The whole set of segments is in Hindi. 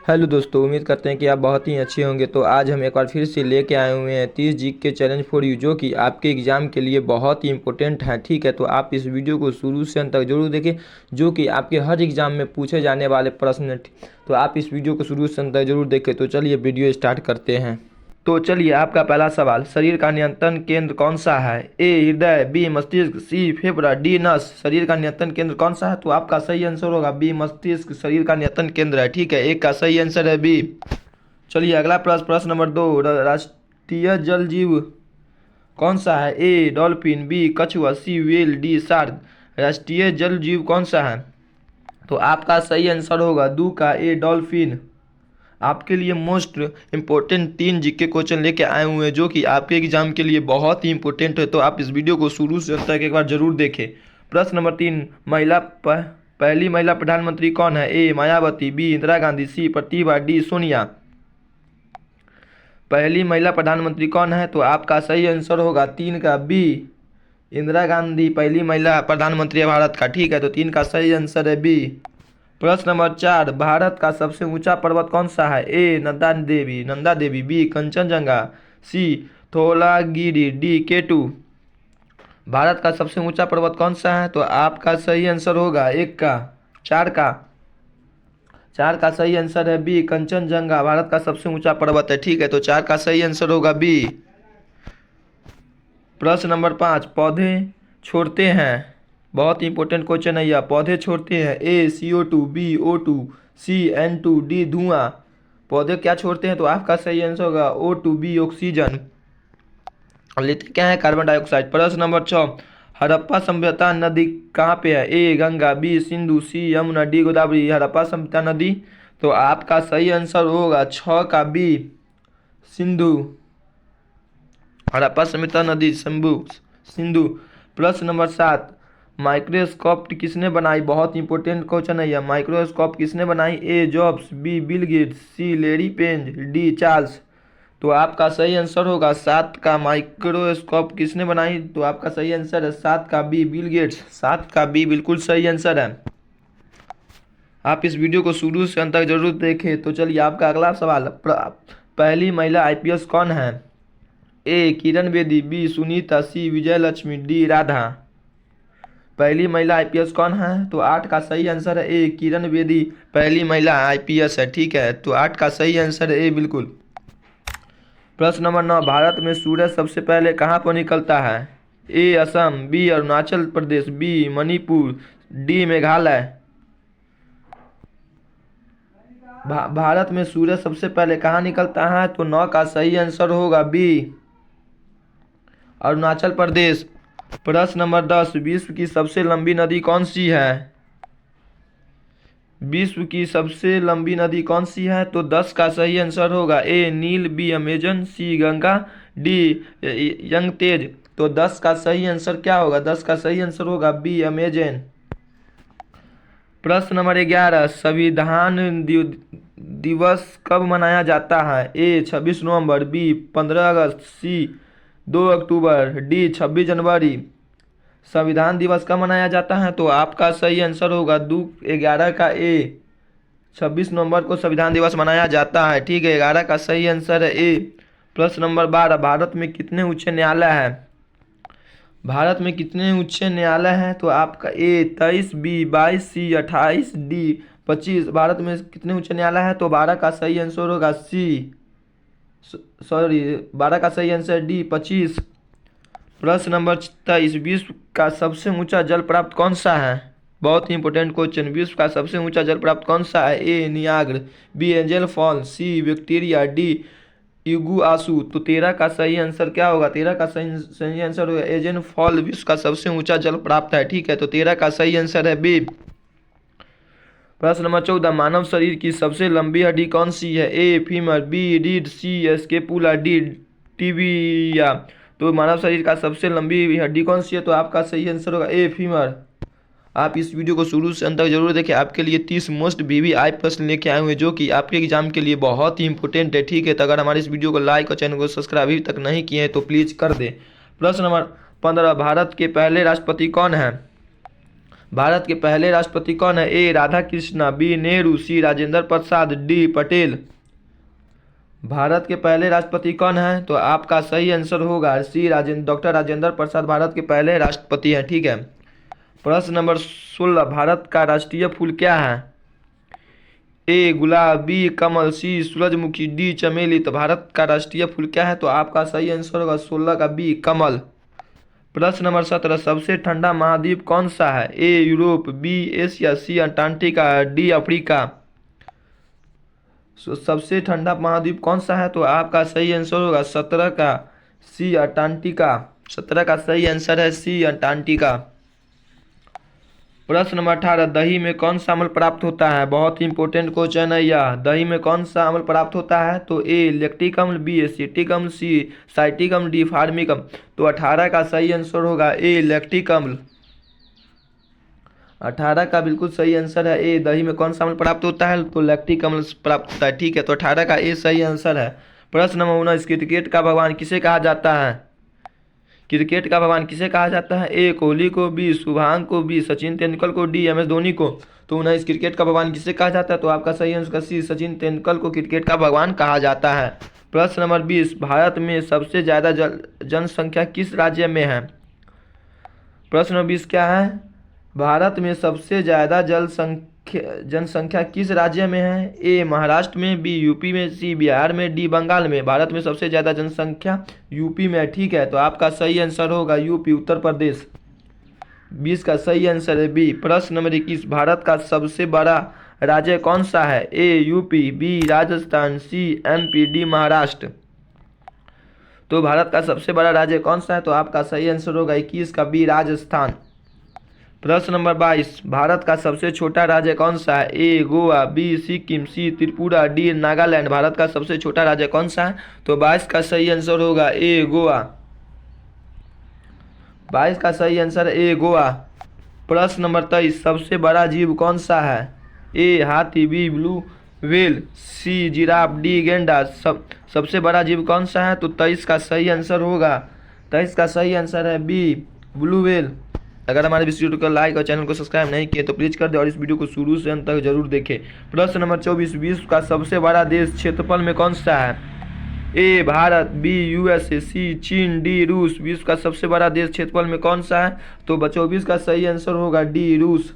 हेलो दोस्तों, उम्मीद करते हैं कि आप बहुत ही अच्छे होंगे। तो आज हम एक बार फिर से लेके आए हुए हैं 30 जीके चैलेंज फॉर यू, जो कि आपके एग्ज़ाम के लिए बहुत ही इंपॉर्टेंट है। ठीक है, तो आप इस वीडियो को शुरू से अंत तक जरूर देखें, जो कि आपके हर एग्ज़ाम में पूछे जाने वाले प्रश्न हैं। तो आप इस वीडियो को शुरू से अंत तक जरूर देखें। तो चलिए वीडियो स्टार्ट करते हैं। तो चलिए, आपका पहला सवाल, शरीर का नियंत्रण केंद्र कौन सा है? ए हृदय, बी मस्तिष्क, सी फेफड़ा, डी नस। शरीर का नियंत्रण केंद्र कौन सा है? तो आपका सही आंसर होगा बी मस्तिष्क शरीर का नियंत्रण केंद्र है। ठीक है, एक का सही आंसर है बी। चलिए अगला प्रश्न नंबर 2, राष्ट्रीय जल जीव कौन सा है? ए डॉल्फिन, बी कछुआ, सी व्हेल, डी शार्क। राष्ट्रीय जल जीव कौन सा है? तो आपका सही आंसर होगा दो का ए डॉल्फिन। आपके लिए मोस्ट इम्पोर्टेंट 3 जीके क्वेश्चन लेके आए हुए हैं, जो कि आपके एग्जाम के लिए बहुत ही इंपॉर्टेंट है। तो आप इस वीडियो को शुरू से अंत तक एक बार जरूर देखें। प्रश्न नंबर 3, पहली महिला प्रधानमंत्री कौन है? ए मायावती, बी इंदिरा गांधी, सी प्रतिभा, डी सोनिया। पहली महिला प्रधानमंत्री कौन है? तो आपका सही आंसर होगा 3 का बी इंदिरा गांधी पहली महिला प्रधानमंत्री है भारत का। ठीक है, तो 3 का सही आंसर है बी। प्रश्न नंबर 4, भारत का सबसे ऊंचा पर्वत कौन सा है? ए नंदा देवी, बी कंचनजंगा, सी धौलागिरी, डी केटू। भारत का सबसे ऊंचा पर्वत कौन सा है? तो आपका सही आंसर होगा चार का सही आंसर है बी कंचनजंगा भारत का सबसे ऊंचा पर्वत है। ठीक है, तो 4 का सही आंसर होगा बी। प्रश्न नंबर 5, पौधे छोड़ते हैं, बहुत इंपॉर्टेंट क्वेश्चन है यह। पौधे छोड़ते हैं ए CO2, बी O2, सी N2, डी धुआं। पौधे क्या छोड़ते हैं? तो आपका सही आंसर होगा O2, बी ऑक्सीजन। लेते क्या है? Carbon dioxide. प्रश्न नंबर 6, हड़प्पा सभ्यता नदी कहाँ पे है? ए गंगा, बी सिंधु, सी यमुना, डी गोदावरी। हड़प्पा सभ्यता नदी, तो आपका सही आंसर होगा 6 का बी सिंधु। हड़प्पा सभ्यता नदी सिंधु। प्रश्न नंबर 7, माइक्रोस्कोप किसने बनाई? बहुत इंपॉर्टेंट क्वेश्चन है यह। माइक्रोस्कोप किसने बनाई? ए जॉब्स, बी बिल गेट्स, सी लेरी पेज, डी चार्ल्स। तो आपका सही आंसर होगा 7 का माइक्रोस्कोप किसने बनाई? तो आपका सही आंसर है 7 का बी बिल गेट्स। 7 का बी बिल्कुल सही आंसर है। आप इस वीडियो को शुरू से अंत तक जरूर देखें। तो चलिए आपका अगला सवाल, पहली महिला IPS कौन है? ए किरण बेदी, बी सुनीता, सी विजयलक्ष्मी, डी राधा। पहली महिला IPS कौन है? तो 8 का सही आंसर है ए किरण बेदी पहली महिला IPS है। ठीक है, तो 8 का सही आंसर है ए बिल्कुल। प्रश्न नंबर 9, भारत में सूरज सबसे पहले कहाँ पर निकलता है? ए Assam, B Arunachal Pradesh, B Manipur, D Meghalaya. Bharat में सूरज सबसे पहले कहाँ निकलता है? तो 9 का सही आंसर होगा बी अरुणाचल प्रदेश। प्रश्न नंबर 10, विश्व की सबसे लंबी नदी कौन सी है? विश्व की सबसे लंबी नदी कौन सी है? तो 10 का सही आंसर होगा ए नील, बी अमेजन, सी गंगा, डी यंगतेज। तो 10 का सही आंसर क्या होगा? 10 का सही आंसर होगा बी अमेजन। प्रश्न नंबर 11, संविधान दिवस कब मनाया जाता है? ए 26 नवंबर, बी 15 अगस्त, सी 2 अक्टूबर, डी 26 जनवरी। संविधान दिवस कब मनाया जाता है? तो आपका सही आंसर होगा 2/11 का ए 26 नवंबर को संविधान दिवस मनाया जाता है। ठीक है, 11 का सही आंसर है ए। प्रश्न नंबर 12, भारत में कितने उच्च न्यायालय हैं? भारत में कितने उच्च न्यायालय हैं? तो आपका ए 23, बी 22, सी 28, डी 25। भारत में कितने उच्च न्यायालय हैं? तो 12 का सही आंसर होगा सी 12 का सही आंसर डी 25। प्रश्न नंबर 23, विश्व का सबसे ऊंचा जल प्राप्त कौन सा है? बहुत ही इंपॉर्टेंट क्वेश्चन। विश्व का सबसे ऊंचा जल प्राप्त कौन सा है? A Niagara, B Angel Fall, C Victoria, D Iguazu. तो 13 का सही आंसर क्या होगा? 13 का सही आंसर होगा एंजल फॉल विश्व का सबसे ऊंचा जल प्राप्त है। ठीक है, तो 13 का सही आंसर है बी। प्रश्न नंबर 14, मानव शरीर की सबसे लंबी हड्डी कौन सी है? ए फीमर, बी रीढ़, सी स्कैपुला, डी टिबिया। तो मानव शरीर का सबसे लंबी हड्डी कौन सी है? तो आपका सही आंसर होगा ए फीमर। आप इस वीडियो को शुरू से अंत तक जरूर देखें। आपके लिए 30 मोस्ट VVI प्रश्न लेके आए हुए हैं, जो कि आपके एग्जाम के लिए बहुत ही इंपॉर्टेंट है। ठीक है, तो अगर हमारे इस वीडियो को लाइक और चैनल को सब्सक्राइब अभी तक नहीं किए हैं तो प्लीज़ कर दें। प्रश्न नंबर 15, भारत के पहले राष्ट्रपति कौन है? भारत के पहले राष्ट्रपति कौन है? ए राधा कृष्णा, बी नेहरू, सी राजेंद्र प्रसाद, डी पटेल। भारत के पहले राष्ट्रपति कौन है? तो आपका सही आंसर होगा सी डॉक्टर राजेंद्र प्रसाद भारत के पहले राष्ट्रपति हैं। ठीक है। प्रश्न नंबर 16, भारत का राष्ट्रीय फूल क्या है? ए गुलाब, बी कमल, सी सूरजमुखी, डी चमेली। तो भारत का राष्ट्रीय फूल क्या है? तो आपका सही आंसर होगा 16 का बी कमल। प्रश्न नंबर 17, सबसे ठंडा महाद्वीप कौन सा है? ए यूरोप, बी एशिया, सी अंटार्कटिका, डी अफ्रीका। सबसे ठंडा महाद्वीप कौन सा है? तो आपका सही आंसर होगा 17 का सी अंटार्कटिका। 17 का सही आंसर है सी अंटार्कटिका। प्रश्न नंबर 18, दही में कौन सा अम्ल प्राप्त होता है? बहुत ही इंपॉर्टेंट क्वेश्चन है यह। दही में कौन सा अम्ल प्राप्त होता है? तो ए लैक्टिक अम्ल, बी एसिटिक अम्ल, सी साइटिक अम्ल, डी फार्मिक अम्ल। तो 18 का सही आंसर होगा ए लैक्टिक अम्ल। 18 का बिल्कुल सही आंसर है ए। दही में कौन सा अम्ल प्राप्त होता है? तो लैक्टिक अम्ल प्राप्त होता है। ठीक है, तो 18 का ए सही आंसर है। प्रश्न नंबर 19, क्रिकेट का भगवान किसे कहा जाता है? क्रिकेट का भगवान किसे कहा जाता है? ए कोहली को, बी शुभांग को, बी सचिन तेंदुलकर को, डी एम एस धोनी को। तो 19, क्रिकेट का भगवान किसे कहा जाता है? तो आपका सही आंसर सी सचिन तेंदुलकर को क्रिकेट का भगवान कहा जाता है। प्रश्न नंबर 20, भारत में सबसे ज्यादा जनसंख्या किस राज्य में है? प्रश्न नंबर 20 क्या है? भारत में सबसे ज्यादा जनसंख्या किस राज्य में है? ए महाराष्ट्र में, बी यूपी में, सी बिहार में, डी बंगाल में। भारत में सबसे ज्यादा जनसंख्या यूपी में है। ठीक है, तो आपका सही आंसर होगा यूपी, उत्तर प्रदेश। 20 का सही आंसर है बी। प्रश्न नंबर 21, भारत का सबसे बड़ा राज्य कौन सा है? ए यूपी, बी राजस्थान, सी एमपी, डी महाराष्ट्र। तो भारत का सबसे बड़ा राज्य कौन सा है? तो आपका सही आंसर होगा 21 का बी राजस्थान। प्रश्न नंबर 22, भारत का सबसे छोटा राज्य कौन सा है? ए गोवा, बी सिक्किम, सी त्रिपुरा, डी नागालैंड। भारत का सबसे छोटा राज्य कौन सा है? तो 22 का सही आंसर होगा ए गोवा। 22 का सही आंसर ए गोवा। प्रश्न नंबर 23, सबसे बड़ा जीव कौन सा है? ए हाथी, B blue whale, C giraffe, D गेंडा। सबसे बड़ा जीव कौन सा है? तो 23 का सही आंसर होगा 23 का सही आंसर है बी ब्लू व्हेल। अगर हमारे इस वीडियो को लाइक और चैनल को सब्सक्राइब नहीं किए तो प्लीज़ कर दे और इस वीडियो को शुरू से अंत तक जरूर देखें। प्रश्न नंबर 24, विश्व का सबसे बड़ा देश क्षेत्रफल में कौन सा है? ए भारत, बी यूएसए, सी चीन, डी रूस। विश्व का सबसे बड़ा देश क्षेत्रफल में कौन सा है? तो 24 का सही आंसर होगा डी रूस।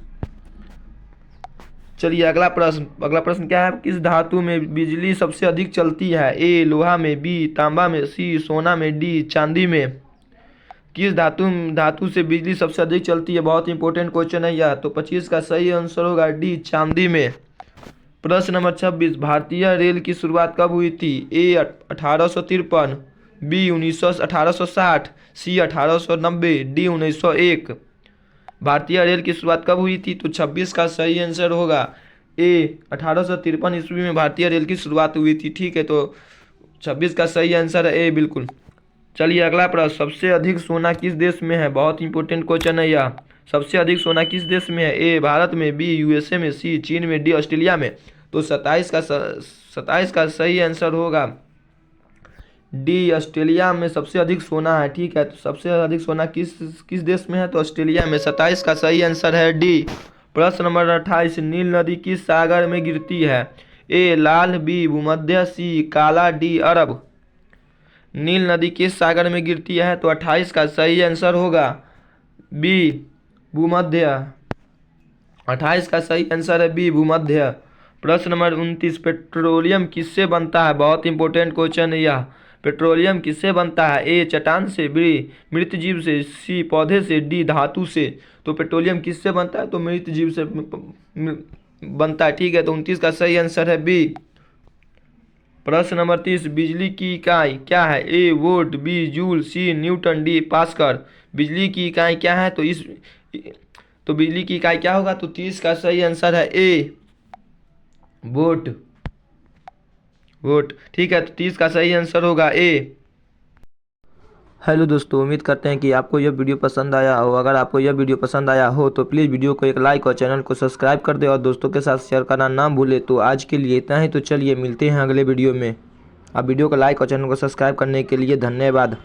चलिए अगला प्रश्न क्या है? किस धातु में बिजली सबसे अधिक चलती है? ए लोहा में, बी तांबा में, सी सोना में, डी चांदी में। किस धातु से बिजली सबसे अधिक चलती है? बहुत इंपॉर्टेंट क्वेश्चन है यह। तो 25 का सही आंसर होगा डी चांदी में। प्रश्न नंबर 26, भारतीय रेल की शुरुआत कब हुई थी? ए 1853, बी 1860, सी 1890, डी 1901। भारतीय रेल की शुरुआत कब हुई थी? तो 26 का सही आंसर होगा ए 1853 ईस्वी में भारतीय रेल की शुरुआत हुई थी। ठीक है, तो 26 का सही आंसर है ए बिल्कुल। चलिए अगला प्रश्न, सबसे अधिक सोना किस देश में है? बहुत इंपॉर्टेंट क्वेश्चन है यह। सबसे अधिक सोना किस देश में है? ए भारत में, बी यूएसए में, सी चीन में, डी ऑस्ट्रेलिया में। तो 27 का सही आंसर होगा डी ऑस्ट्रेलिया में सबसे अधिक सोना है। ठीक है, तो सबसे अधिक सोना किस देश में है? तो ऑस्ट्रेलिया में। 27 का सही आंसर है डी। प्रश्न नंबर 28, नील नदी किस सागर में गिरती है? ए लाल, बी भूमध्य, सी काला, डी अरब। नील नदी किस सागर में गिरती है? तो 28 का सही आंसर होगा बी भूमध्य। 28 का सही आंसर है बी भूमध्य। प्रश्न नंबर 29, पेट्रोलियम किससे बनता है? बहुत इंपॉर्टेंट क्वेश्चन है यह। पेट्रोलियम किससे बनता है? ए चट्टान से, बी मृत जीव से, सी पौधे से, डी धातु से। तो पेट्रोलियम किससे बनता है? तो मृत जीव से बनता है। ठीक है, तो 29 का सही आंसर है बी। प्रश्न नंबर 30, बिजली की इकाई क्या है? ए वोल्ट, बी जूल, सी न्यूटन, डी पास्कल। बिजली की इकाई क्या है? तो बिजली की इकाई क्या होगा? तो 30 का सही आंसर है ए वोल्ट। ठीक है, तो 30 का सही आंसर होगा ए। हेलो दोस्तों, उम्मीद करते हैं कि आपको यह वीडियो पसंद आया हो। अगर आपको यह वीडियो पसंद आया हो तो प्लीज़ वीडियो को एक लाइक और चैनल को सब्सक्राइब कर दे और दोस्तों के साथ शेयर करना ना भूले। तो आज के लिए इतना ही। तो चलिए मिलते हैं अगले वीडियो में। आप वीडियो को लाइक और चैनल को सब्सक्राइब करने के लिए धन्यवाद।